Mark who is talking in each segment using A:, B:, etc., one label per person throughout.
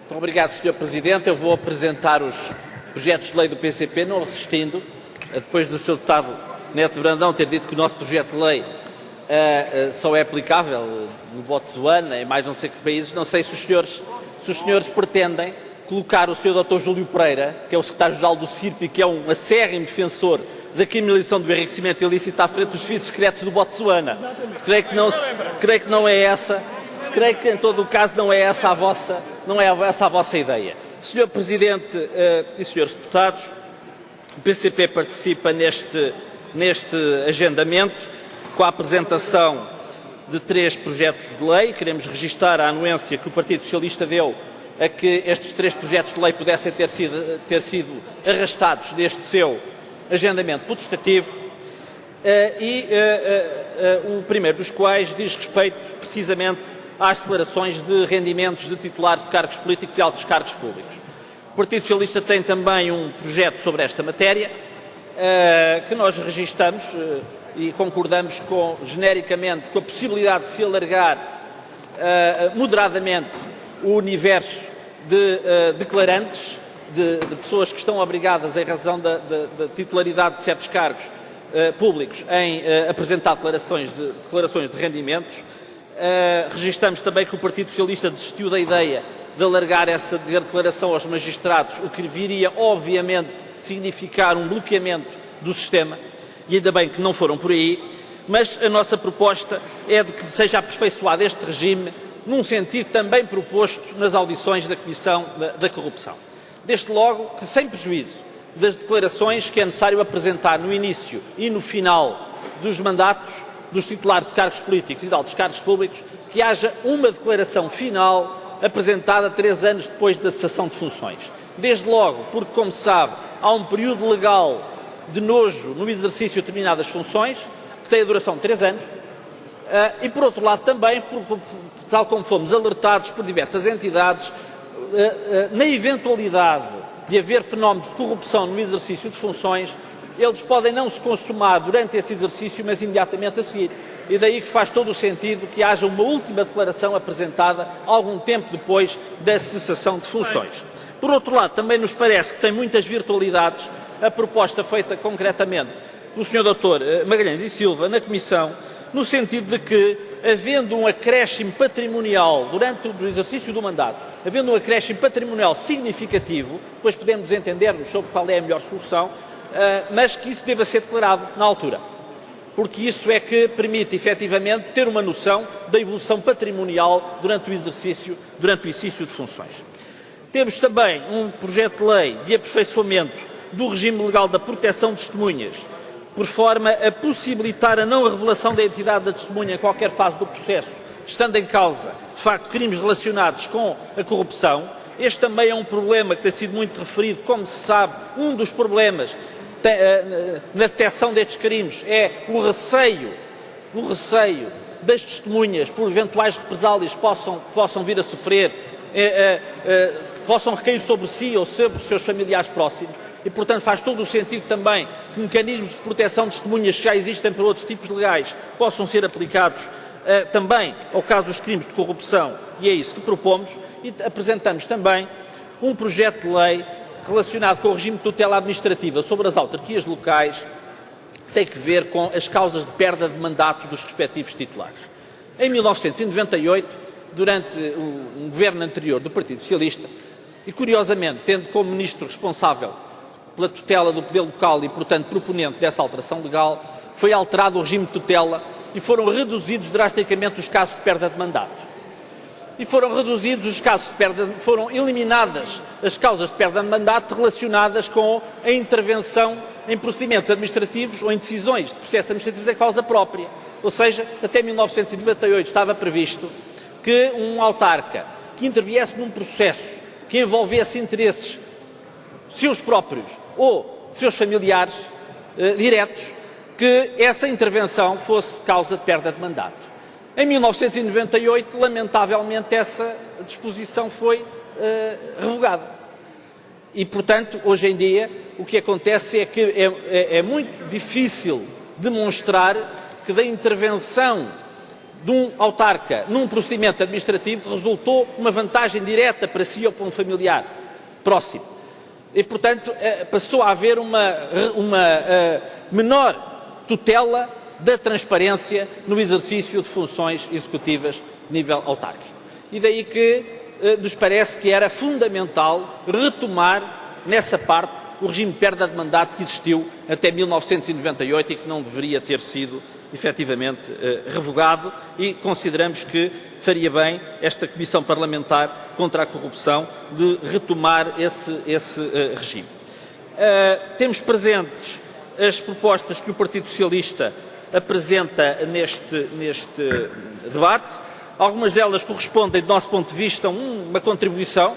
A: Muito obrigado, Sr. Presidente. Eu vou apresentar os projetos de lei do PCP, não resistindo, depois do Sr. Deputado Neto Brandão ter dito que o nosso projeto de lei só é aplicável no Botsuana e mais não sei que países. Não sei se os senhores pretendem colocar o Sr. Dr. Júlio Pereira, que é o secretário-geral do CIRP e que é um acérrimo defensor da criminalização do enriquecimento ilícito, à frente dos serviços secretos do Botsuana. Creio que não é essa. Creio que, em todo o caso, não é essa a vossa ideia. Sr. Presidente e Srs. Deputados, o PCP participa neste agendamento com a apresentação de 3 projetos de lei. Queremos registar a anuência que o Partido Socialista deu a que estes 3 projetos de lei pudessem ter sido arrastados deste seu agendamento potestativo. O primeiro dos quais diz respeito precisamente às declarações de rendimentos de titulares de cargos políticos e altos cargos públicos. O Partido Socialista tem também um projeto sobre esta matéria, que nós registamos e concordamos genericamente com a possibilidade de se alargar moderadamente o universo de declarantes, de pessoas que estão obrigadas, em razão da titularidade de certos cargos públicos, em apresentar declarações de rendimentos. Registamos também que o Partido Socialista desistiu da ideia de alargar essa declaração aos magistrados, o que viria, obviamente, significar um bloqueamento do sistema, e ainda bem que não foram por aí, mas a nossa proposta é de que seja aperfeiçoado este regime num sentido também proposto nas audições da Comissão da Corrupção. Desde logo que, sem prejuízo das declarações que é necessário apresentar no início e no final dos mandatos dos titulares de cargos políticos e de altos cargos públicos, que haja uma declaração final apresentada 3 anos depois da cessação de funções. Desde logo, porque, como se sabe, há um período legal de nojo no exercício de determinadas funções, que tem a duração de 3 anos, e, por outro lado, também, tal como fomos alertados por diversas entidades, na eventualidade de haver fenómenos de corrupção no exercício de funções, eles podem não se consumar durante esse exercício, mas imediatamente a seguir. E daí que faz todo o sentido que haja uma última declaração apresentada algum tempo depois da cessação de funções. Por outro lado, também nos parece que tem muitas virtualidades a proposta feita concretamente pelo Sr. Dr. Magalhães e Silva na Comissão, no sentido de que, havendo um acréscimo patrimonial durante o exercício do mandato, havendo um acréscimo patrimonial significativo, depois podemos entendermos sobre qual é a melhor solução, mas que isso deva ser declarado na altura, porque isso é que permite, efetivamente, ter uma noção da evolução patrimonial durante o exercício de funções. Temos também um projeto de lei de aperfeiçoamento do regime legal da proteção de testemunhas, por forma a possibilitar a não revelação da identidade da testemunha em qualquer fase do processo, estando em causa, de facto, crimes relacionados com a corrupção. Este também é um problema que tem sido muito referido. Como se sabe, um dos problemas na detecção destes crimes é o receio das testemunhas por eventuais represálias que possam vir a sofrer, possam recair sobre si ou sobre os seus familiares próximos. E, portanto, faz todo o sentido também que mecanismos de proteção de testemunhas que já existem para outros tipos legais possam ser aplicados também ao caso dos crimes de corrupção, e é isso que propomos. E apresentamos também um projeto de lei relacionado com o regime de tutela administrativa sobre as autarquias locais, que tem que ver com as causas de perda de mandato dos respectivos titulares. Em 1998, durante um governo anterior do Partido Socialista, e curiosamente, tendo como ministro responsável pela tutela do poder local e, portanto, proponente dessa alteração legal, foi alterado o regime de tutela e foram reduzidos drasticamente os casos de perda de mandato. E foram reduzidos os casos de foram eliminadas as causas de perda de mandato relacionadas com a intervenção em procedimentos administrativos ou em decisões de processos administrativos em causa própria. Ou seja, até 1998 estava previsto que um autarca que interviesse num processo que envolvesse interesses seus próprios ou seus familiares diretos, que essa intervenção fosse causa de perda de mandato. Em 1998, lamentavelmente, essa disposição foi revogada. E, portanto, hoje em dia, o que acontece é que é muito difícil demonstrar que da intervenção de um autarca num procedimento administrativo resultou uma vantagem direta para si ou para um familiar próximo. E, portanto, passou a haver uma menor tutela da transparência no exercício de funções executivas de nível autárquico. E daí que nos parece que era fundamental retomar, nessa parte, o regime de perda de mandato que existiu até 1998 e que não deveria ter sido efetivamente revogado, e consideramos que faria bem esta Comissão Parlamentar contra a Corrupção de retomar esse regime. Temos presentes as propostas que o Partido Socialista apresenta neste debate. Algumas delas correspondem, do nosso ponto de vista, a uma contribuição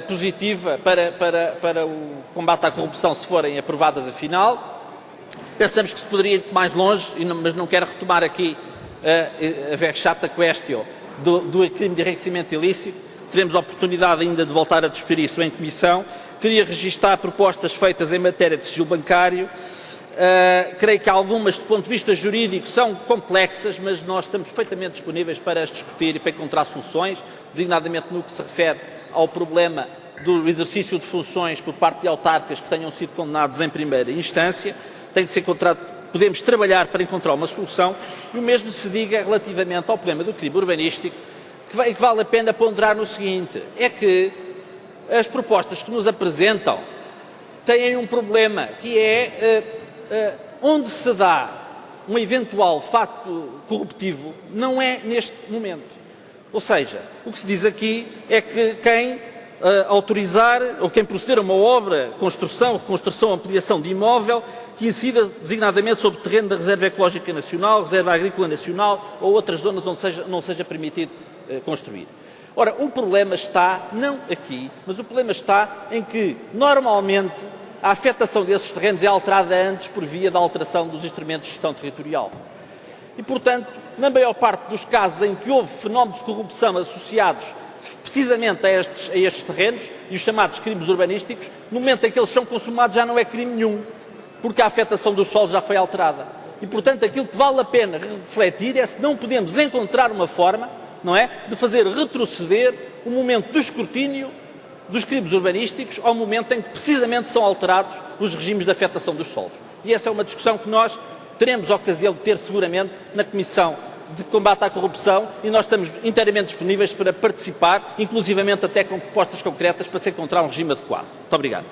A: positiva para o combate à corrupção, se forem aprovadas afinal. Pensamos que se poderia ir mais longe, mas não quero retomar aqui a vexata questio do crime de enriquecimento ilícito. Teremos a oportunidade ainda de voltar a discutir isso em comissão. Queria registar propostas feitas em matéria de sigilo bancário. Creio que algumas, do ponto de vista jurídico, são complexas, mas nós estamos perfeitamente disponíveis para as discutir e para encontrar soluções, designadamente no que se refere ao problema do exercício de funções por parte de autarcas que tenham sido condenados em primeira instância. Tem de ser encontrado, podemos trabalhar para encontrar uma solução, e o mesmo se diga relativamente ao problema do crime urbanístico, que vale a pena ponderar no seguinte: é que as propostas que nos apresentam têm um problema, que é onde se dá um eventual facto corruptivo não é neste momento. Ou seja, o que se diz aqui é que quem autorizar ou quem proceder a uma obra, construção, reconstrução, ampliação de imóvel que incida designadamente sobre o terreno da Reserva Ecológica Nacional, Reserva Agrícola Nacional ou outras zonas onde não seja permitido construir. Ora, o problema está não aqui, mas o problema está em que, normalmente, a afetação desses terrenos é alterada antes por via da alteração dos instrumentos de gestão territorial. E, portanto, na maior parte dos casos em que houve fenómenos de corrupção associados precisamente a estes terrenos e os chamados crimes urbanísticos, no momento em que eles são consumados já não é crime nenhum, porque a afetação dos solos já foi alterada. E, portanto, aquilo que vale a pena refletir é se não podemos encontrar uma forma, não é, de fazer retroceder o momento do escrutínio dos crimes urbanísticos ao momento em que precisamente são alterados os regimes de afetação dos solos. E essa é uma discussão que nós teremos a ocasião de ter seguramente na Comissão de Combate à Corrupção, e nós estamos inteiramente disponíveis para participar, inclusivamente até com propostas concretas para se encontrar um regime adequado. Muito obrigado.